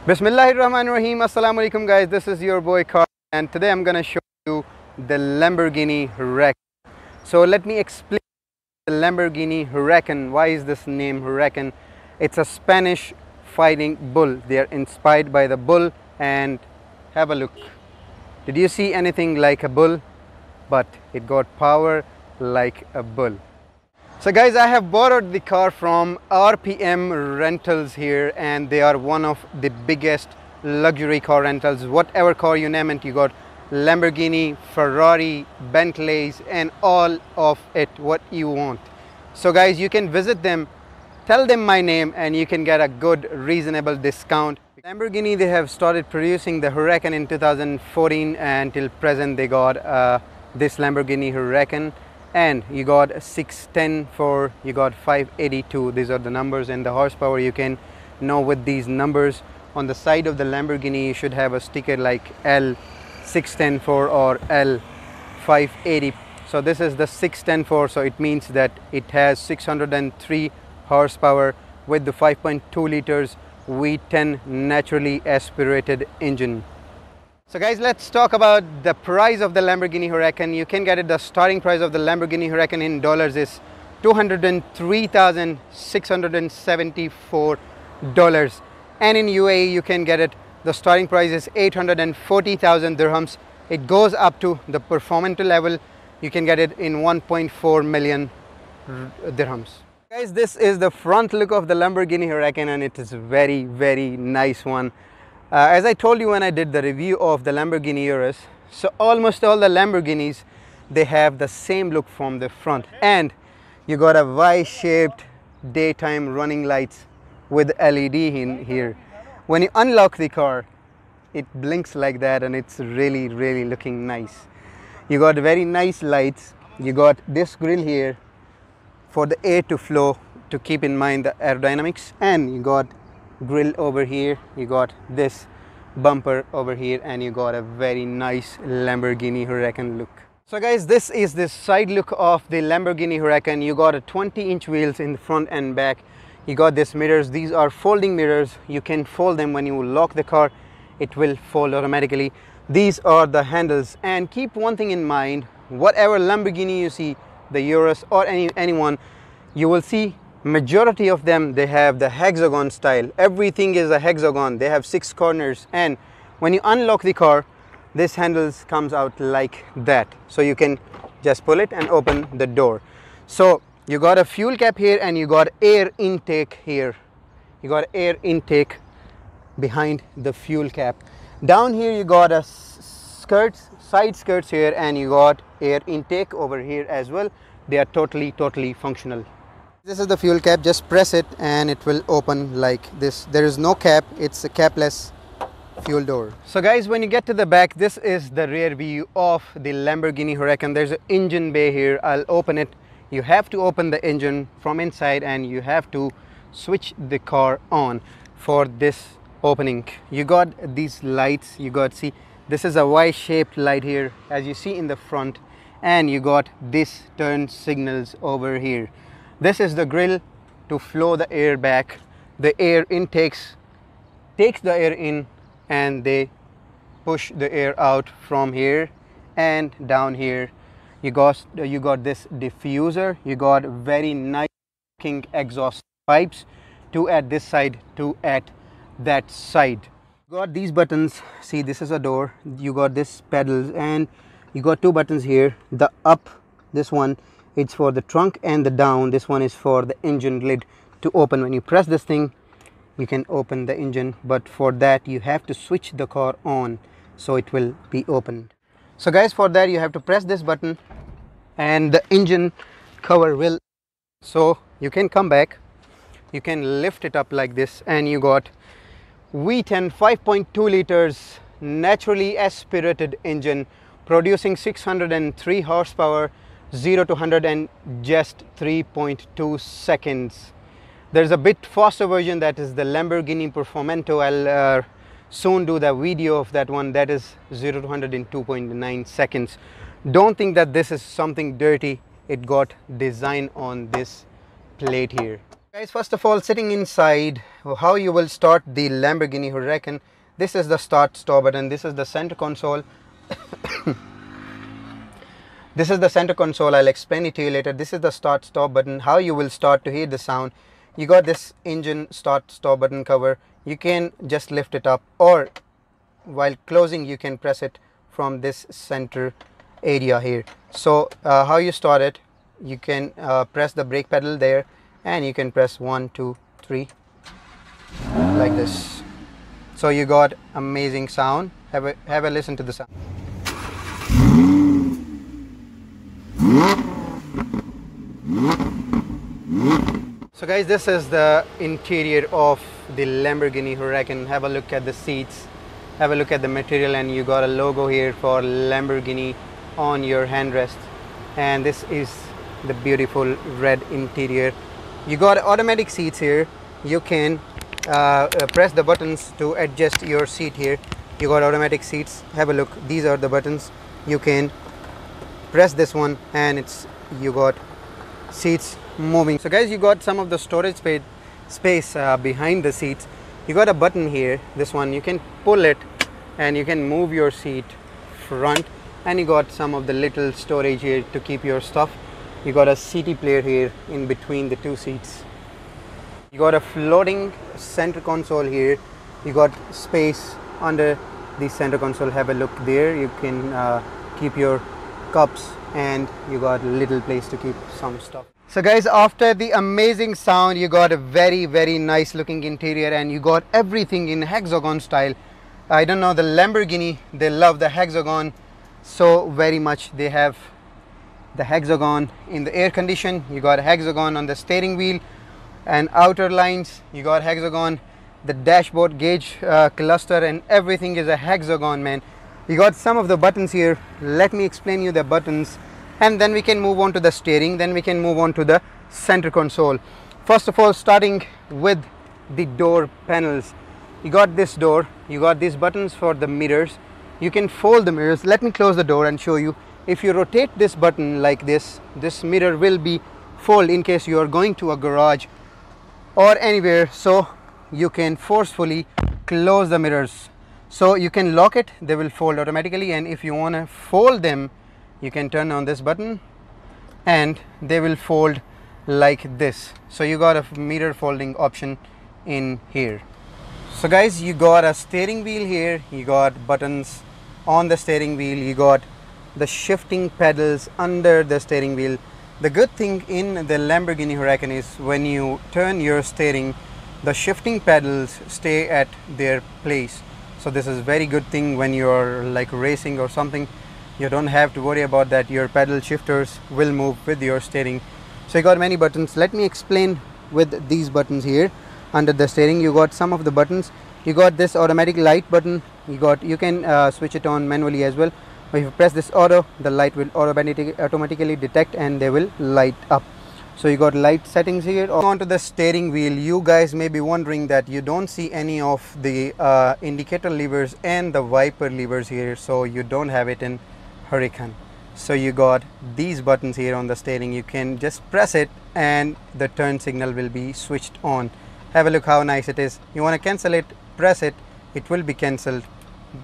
Bismillahirrahmanirrahim. Assalamu alaikum guys, this is your boy Car and today I'm gonna show you the Lamborghini Huracan. So let me explain the Lamborghini Huracan. Why is this name Huracan? It's a Spanish fighting bull. They are inspired by the bull, and have a look. Did you see anything like a bull? But it got power like a bull. So guys, I have borrowed the car from RPM Rentals here, and they are one of the biggest luxury car rentals. Whatever car you name it, you got Lamborghini, Ferrari, Bentleys, and all of it what you want. So guys, you can visit them, tell them my name, and you can get a good reasonable discount. Lamborghini, they have started producing the Huracan in 2014, and till present they got this Lamborghini Huracan. And you got 610, you got 582. These are the numbers, and the horsepower you can know with these numbers. On the side of the Lamborghini you should have a sticker like L610 or L580. So this is the 610, so it means that it has 603 horsepower with the 5.2 liters V10 naturally aspirated engine. So guys, let's talk about the price of the Lamborghini Huracan. You can get it, the starting price of the Lamborghini Huracan in dollars is $203,674, and in UAE you can get it, the starting price is 840,000 dirhams. It goes up to the performance level, you can get it in 1.4 million dirhams. Guys, this is the front look of the Lamborghini Huracan, and it is very nice one. As I told you when I did the review of the Lamborghini Urus, so almost all the Lamborghinis, they have the same look from the front, and you got a Y-shaped daytime running lights with LED in here. When you unlock the car, it blinks like that, and it's really looking nice. You got very nice lights. You got this grill here for the air to flow, to keep in mind the aerodynamics, and you got grill over here, you got this bumper over here, and you got a very nice Lamborghini Huracan look. So guys, this is the side look of the Lamborghini Huracan. You got a 20-inch wheels in the front and back. You got these mirrors. These are folding mirrors. You can fold them. When you lock the car, it will fold automatically. These are the handles, and keep one thing in mind, whatever Lamborghini you see, the Urus or anyone, you will see majority of them, they have the hexagon style. Everything is a hexagon. They have 6 corners, and when you unlock the car, this handles comes out like that, so you can just pull it and open the door. So you got a fuel cap here, and you got air intake here. You got air intake behind the fuel cap. Down here you got a side skirts here, and you got air intake over here as well. They are totally functional. This is the fuel cap. Just press it and it will open like this. There is no cap, it's a capless fuel door. So guys, when you get to the back, this is the rear view of the Lamborghini Huracan. There's an engine bay here. I'll open it. You have to open the engine from inside, and you have to switch the car on for this opening. You got these lights. You got, see, this is a Y-shaped light here as you see in the front, and you got this turn signals over here. This is the grill to flow the air back. The air intakes takes the air in, and they push the air out from here and down here. You got this diffuser. You got very nice looking exhaust pipes, two at this side, two at that side. You got these buttons. See, this is a door. You got this pedals, and you got 2 buttons here. The up, this one, it's for the trunk, and the down, this one is for the engine lid to open. When you press this thing, you can open the engine, but for that you have to switch the car on so it will be opened. So guys, for that you have to press this button, and the engine cover will, so you can come back, you can lift it up like this, and you got V10 5.2 liters naturally aspirated engine producing 603 horsepower, 0 to 100 in just 3.2 seconds. There's a bit faster version, that is the Lamborghini Performante. I'll soon do the video of that one. That is 0 to 100 in 2.9 seconds. Don't think that this is something dirty. It got design on this plate here. Guys, first of all, sitting inside, how you will start the Lamborghini Huracan. This is the start stop button. This is the center console. This is the center console. I'll explain it to you later. This is the start stop button. How you will start to hear the sound. You got this engine start stop button cover. You can just lift it up, or while closing you can press it from this center area here. So how you start it, you can press the brake pedal there, and you can press 1 2 3 like this. So you got amazing sound. Have a listen to the sound. So guys, this is the interior of the Lamborghini Huracan. Have a look at the seats, have a look at the material, and you got a logo here for Lamborghini on your handrest. And this is the beautiful red interior. You got automatic seats here. You can press the buttons to adjust your seat here. You got automatic seats. Have a look, these are the buttons. You can press this one and you got seats moving. So guys, you got some of the storage space behind the seats. You got a button here, this one, you can pull it and you can move your seat front, and you got some of the little storage here to keep your stuff. You got a CD player here in between the two seats. You got a floating center console here. You got space under the center console. Have a look there. You can keep your cups, and you got a little place to keep some stuff. So guys, after the amazing sound, you got a very nice looking interior, and you got everything in hexagon style. I don't know, the Lamborghini, they love the hexagon so very much. They have the hexagon in the air condition, you got a hexagon on the steering wheel and outer lines, you got hexagon, the dashboard gauge cluster, and everything is a hexagon, man. You got some of the buttons here. Let me explain you the buttons, and then we can move on to the steering, then we can move on to the center console. First of all, starting with the door panels, you got this door, you got these buttons for the mirrors. You can fold the mirrors. Let me close the door and show you. If you rotate this button like this mirror will be fold in case you are going to a garage or anywhere, so you can forcefully close the mirrors. So you can lock it, they will fold automatically, and if you want to fold them, you can turn on this button and they will fold like this. So you got a mirror folding option in here. So guys, you got a steering wheel here, you got buttons on the steering wheel, you got the shifting pedals under the steering wheel. The good thing in the Lamborghini Huracan is when you turn your steering, the shifting pedals stay at their place. So this is very good thing when you're like racing or something. You don't have to worry about that. Your pedal shifters will move with your steering. So you got many buttons. Let me explain with these buttons here. Under the steering, you got some of the buttons. You got this automatic light button. You can switch it on manually as well. If you press this auto, the light will automatically detect and they will light up. So you got light settings here. Onto the steering wheel, you guys may be wondering that you don't see any of the indicator levers and the wiper levers here, so you don't have it in Huracan. So you got these buttons here on the steering. You can just press it and the turn signal will be switched on. Have a look how nice it is. You want to cancel it, press it, it will be cancelled.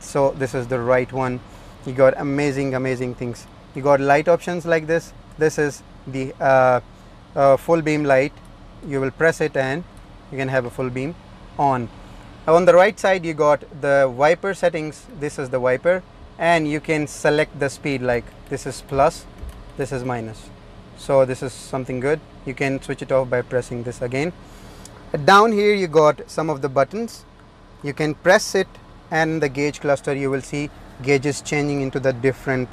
So this is the right one. You got amazing things. You got light options like this. This is the full beam light. You will press it and you can have a full beam on. On the right side, you got the wiper settings. This is the wiper, and you can select the speed, like this is plus, this is minus. So this is something good. You can switch it off by pressing this again. Down here you got some of the buttons. You can press it, and the gauge cluster, you will see gauges changing into the different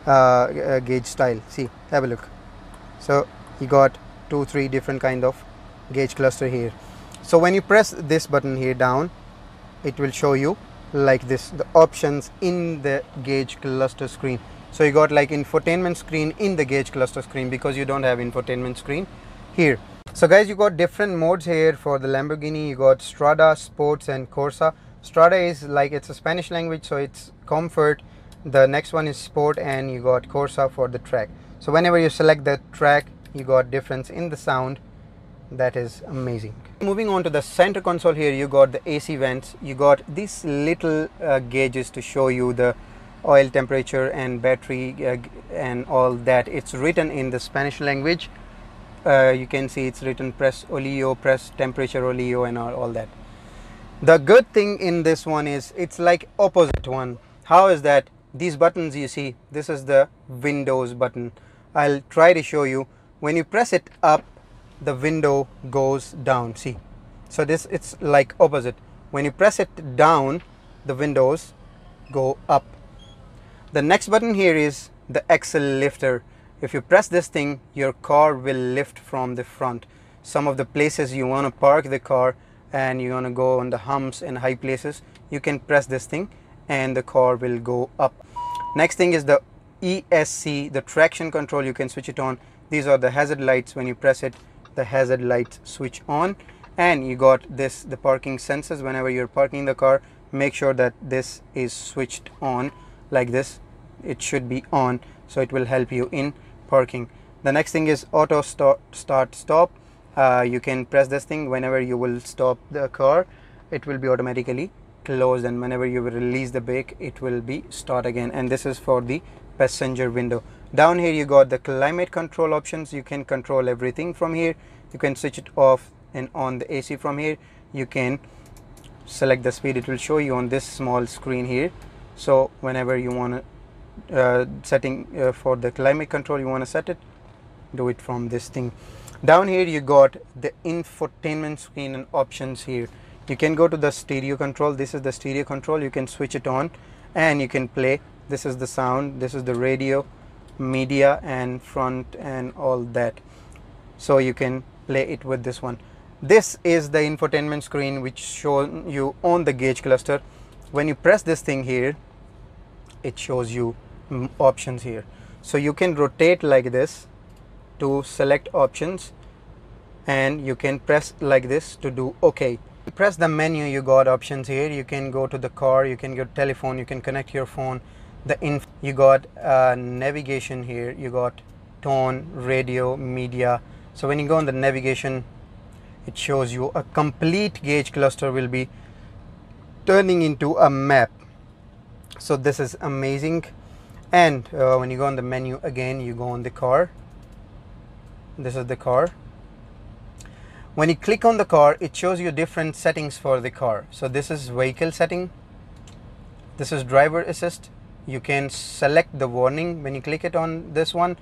gauge style. See, have a look. So you got 2-3 different kind of gauge cluster here. So when you press this button here down, it will show you like this, the options in the gauge cluster screen. So you got like infotainment screen in the gauge cluster screen, because you don't have infotainment screen here. So guys, you got different modes here for the Lamborghini. You got Strada, Sports and Corsa. Strada is like, it's a Spanish language, so it's comfort. The next one is Sport, and you got Corsa for the track. So whenever you select the track, you got difference in the sound. That is amazing. Moving on to the center console, here you got the AC vents, you got these little gauges to show you the oil temperature and battery and all that. It's written in the Spanish language. You can see it's written press oleo, press temperature oleo, and all that. The good thing in this one is it's like opposite one. How is that? These buttons you see, this is the Windows button. I'll try to show you. When you press it up, the window goes down. See, so this, it's like opposite. When you press it down, the windows go up. The next button here is the axle lifter. If you press this thing, your car will lift from the front. Some of the places you want to park the car and you want to go on the humps and high places, you can press this thing and the car will go up. Next thing is the ESC, the traction control. You can switch it on. These are the hazard lights. When you press it, the hazard lights switch on. And you got this, the parking sensors. Whenever you're parking the car, make sure that this is switched on like this. It should be on, so it will help you in parking. The next thing is auto start stop. You can press this thing. Whenever you will stop the car, it will be automatically closed, and whenever you will release the brake, it will be start again. And this is for the passenger window. Down here you got the climate control options. You can control everything from here. You can switch it off and on the AC from here. You can select the speed. It will show you on this small screen here. So whenever you want to setting for the climate control, you want to set it, do it from this thing. Down here you got the infotainment screen and options. Here you can go to the stereo control. This is the stereo control. You can switch it on and you can play. This is the sound, this is the radio, media and front and all that. So you can play it with this one. This is the infotainment screen which shows you on the gauge cluster. When you press this thing here, it shows you options here. So you can rotate like this to select options, and you can press like this to do OK. You press the menu, you got options here. You can go to the car, you can go telephone, you can connect your phone. You got navigation here, you got tone, radio, media. So when you go on the navigation, it shows you a complete gauge cluster will be turning into a map. So this is amazing. And when you go on the menu again, you go on the car. This is the car. When you click on the car, it shows you different settings for the car. So this is vehicle setting, this is driver assist. You can select the warning. When you click it on this one,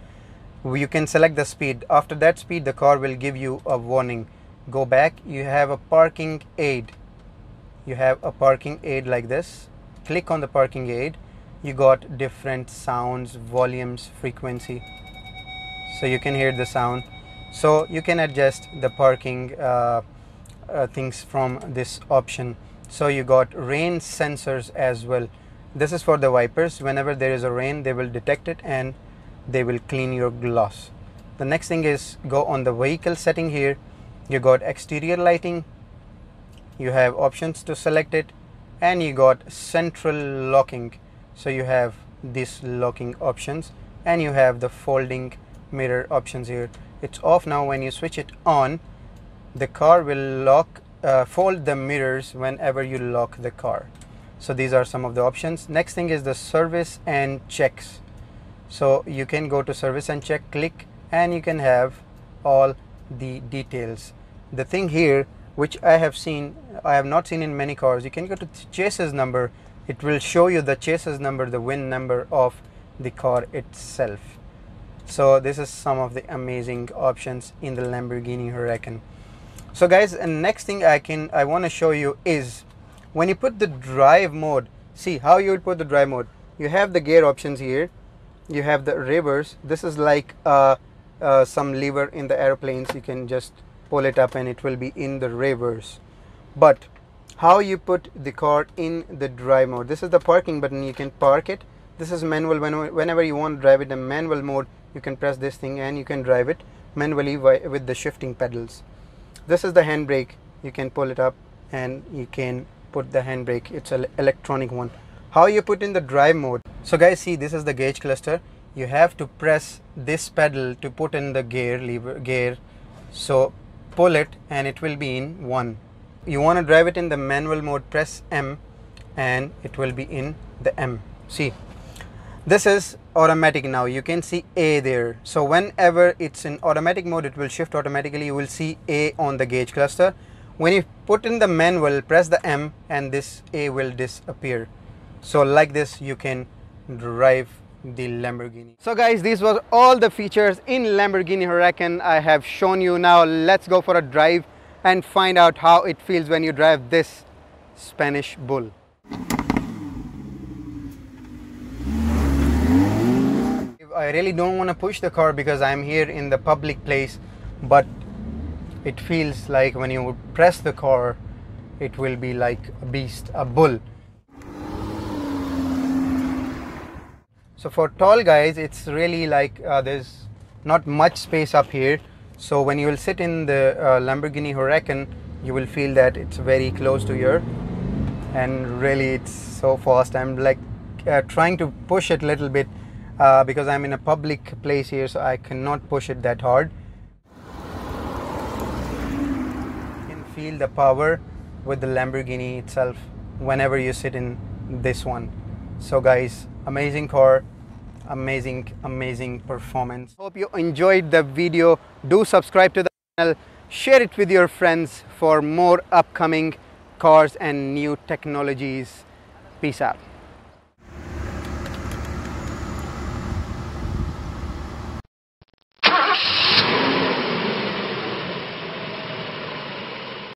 you can select the speed. After that speed, the car will give you a warning. Go back. You have a parking aid. You have a parking aid like this. Click on the parking aid. You got different sounds, volumes, frequency. So you can hear the sound. So you can adjust the parking things from this option. So you got rain sensors as well. This is for the wipers. Whenever there is a rain, they will detect it and they will clean your glass. The next thing is go on the vehicle setting. Here you got exterior lighting. You have options to select it, and you got central locking. So you have these locking options, and you have the folding mirror options here. It's off now. When you switch it on, the car will lock, fold the mirrors whenever you lock the car. So these are some of the options. Next thing is the service and checks. So you can go to service and check, click, and you can have all the details. The thing here which I have not seen in many cars, you can go to chassis number. It will show you the chassis number, the VIN number of the car itself. So this is some of the amazing options in the Lamborghini Huracan. So guys, and next thing I want to show you is when you put the drive mode. See how you would put the drive mode. You have the gear options here. You have the reverse. This is like some lever in the airplanes. You can just pull it up and it will be in the reverse. But how you put the car in the drive mode. This is the parking button. You can park it. This is manual. Whenever you want to drive it in manual mode, you can press this thing and you can drive it manually with the shifting pedals. This is the handbrake. You can pull it up and you can put the handbrake. It's an electronic one. How you put in the drive mode. So guys, see, this is the gauge cluster. You have to press this pedal to put in the gear. So pull it and it will be in 1. You want to drive it in the manual mode, press M and it will be in the M. See, this is automatic now. You can see A there. So whenever it's in automatic mode, it will shift automatically. You will see A on the gauge cluster. When you put in the manual, press the M and this A will disappear. So like this you can drive the Lamborghini. So guys, these were all the features in Lamborghini Huracan I have shown you. Now let's go for a drive and find out how it feels when you drive this Spanish bull. I really don't want to push the car because I'm here in the public place, but it feels like when you press the car, it will be like a beast, a bull. So for tall guys, it's really like there's not much space up here. So when you will sit in the Lamborghini Huracan, you will feel that it's very close to you, and really it's so fast. I'm like trying to push it a little bit because I'm in a public place here, so I cannot push it that hard. You can feel the power with the Lamborghini itself whenever you sit in this one. So guys, amazing car, amazing performance. Hope you enjoyed the video. Do subscribe to the channel, share it with your friends for more upcoming cars and new technologies. Peace out.